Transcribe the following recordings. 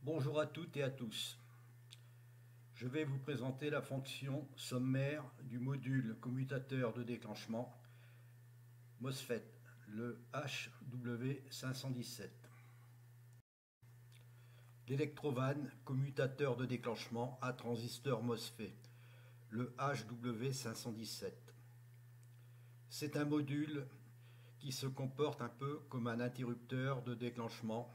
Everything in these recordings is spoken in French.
Bonjour à toutes et à tous. Je vais vous présenter la fonction sommaire du module commutateur de déclenchement MOSFET, le HW517. L'électrovanne commutateur de déclenchement à transistor MOSFET, le HW517. C'est un module qui se comporte un peu comme un interrupteur de déclenchement.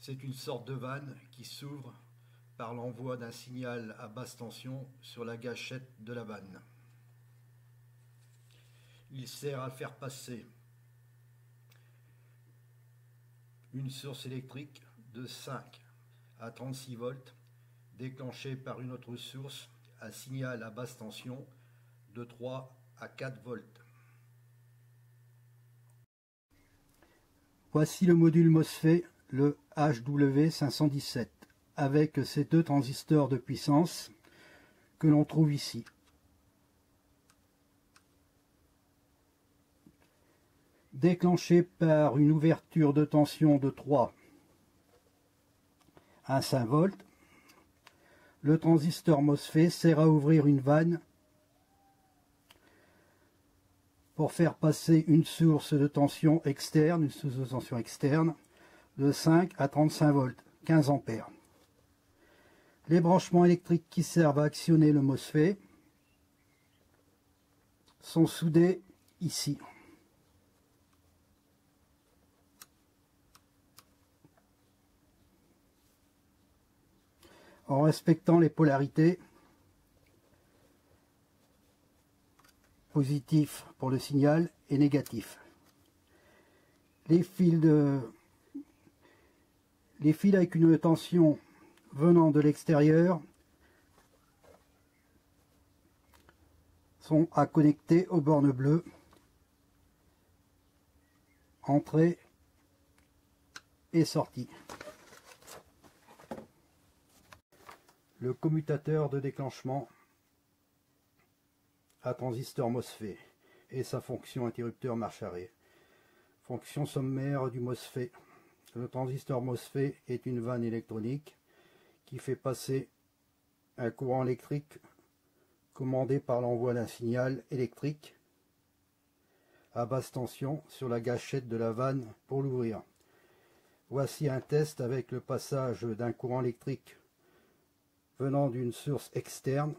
C'est une sorte de vanne qui s'ouvre par l'envoi d'un signal à basse tension sur la gâchette de la vanne. Il sert à faire passer une source électrique de 5 à 36 volts déclenchée par une autre source à signal à basse tension de 3 à 4 volts. Voici le module MOSFET, le HW517, avec ces deux transistors de puissance que l'on trouve ici. Déclenché par une ouverture de tension de 3 à 5 volts, le transistor MOSFET sert à ouvrir une vanne pour faire passer une source de tension externe, de 5 à 35 volts, 15 ampères. Les branchements électriques qui servent à actionner le MOSFET sont soudés ici. En respectant les polarités, positif pour le signal et négatif. Les fils avec une tension venant de l'extérieur sont à connecter aux bornes bleues, entrée et sortie. Le commutateur de déclenchement à transistor MOSFET et sa fonction interrupteur marche arrêt. Fonction sommaire du MOSFET. Le transistor MOSFET est une vanne électronique qui fait passer un courant électrique commandé par l'envoi d'un signal électrique à basse tension sur la gâchette de la vanne pour l'ouvrir. Voici un test avec le passage d'un courant électrique venant d'une source externe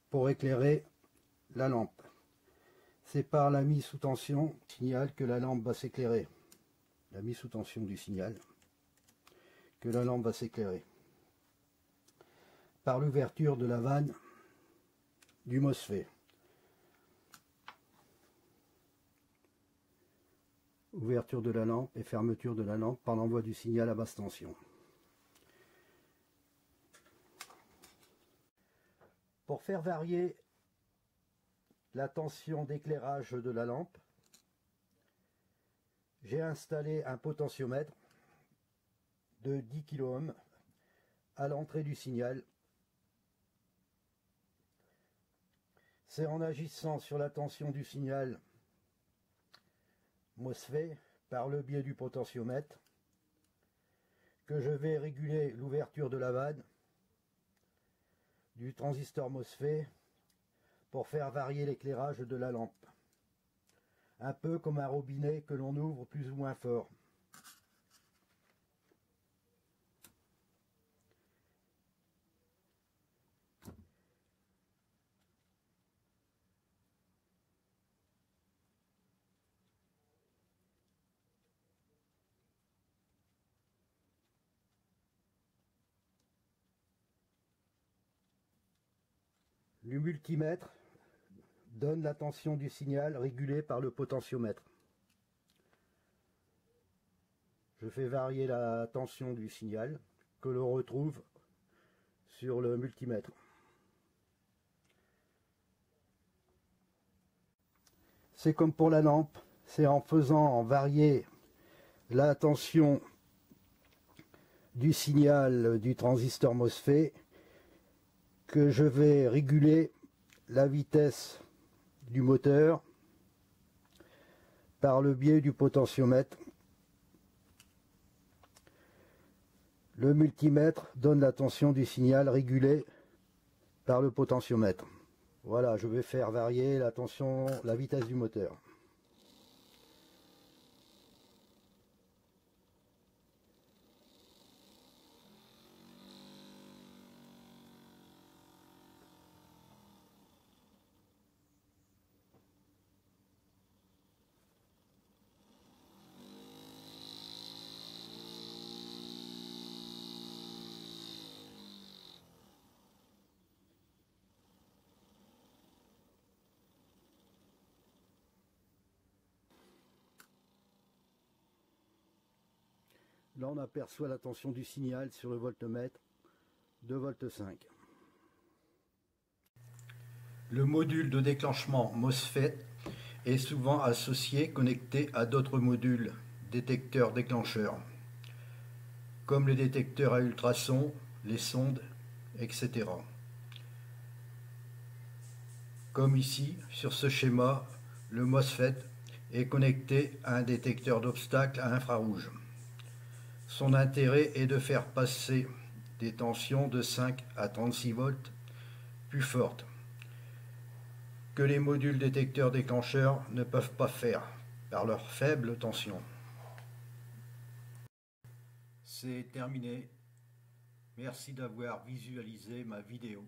pour éclairer la lampe. C'est par la mise sous tension du signal que la lampe va s'éclairer. La mise sous tension du signal que la lampe va s'éclairer. Par l'ouverture de la vanne du MOSFET. Ouverture de la lampe et fermeture de la lampe par l'envoi du signal à basse tension. Pour faire varier la tension d'éclairage de la lampe, j'ai installé un potentiomètre de 10 kΩ à l'entrée du signal. C'est en agissant sur la tension du signal MOSFET par le biais du potentiomètre que je vais réguler l'ouverture de la vanne du transistor MOSFET pour faire varier l'éclairage de la lampe. Un peu comme un robinet que l'on ouvre plus ou moins fort. Le multimètre donne la tension du signal régulée par le potentiomètre. Je fais varier la tension du signal que l'on retrouve sur le multimètre. C'est comme pour la lampe, c'est en faisant varier la tension du signal du transistor MOSFET que je vais réguler la vitesse du moteur par le biais du potentiomètre. Le multimètre donne la tension du signal régulée par le potentiomètre. Voilà, je vais faire varier la tension, la vitesse du moteur. Là, on aperçoit la tension du signal sur le voltmètre, 2,5 V. Le module de déclenchement MOSFET est souvent associé, connecté à d'autres modules détecteurs-déclencheurs, comme les détecteurs à ultrasons, les sondes, etc. Comme ici, sur ce schéma, le MOSFET est connecté à un détecteur d'obstacles à infrarouge. Son intérêt est de faire passer des tensions de 5 à 36 volts plus fortes que les modules détecteurs-déclencheurs ne peuvent pas faire par leur faible tension. C'est terminé. Merci d'avoir visualisé ma vidéo.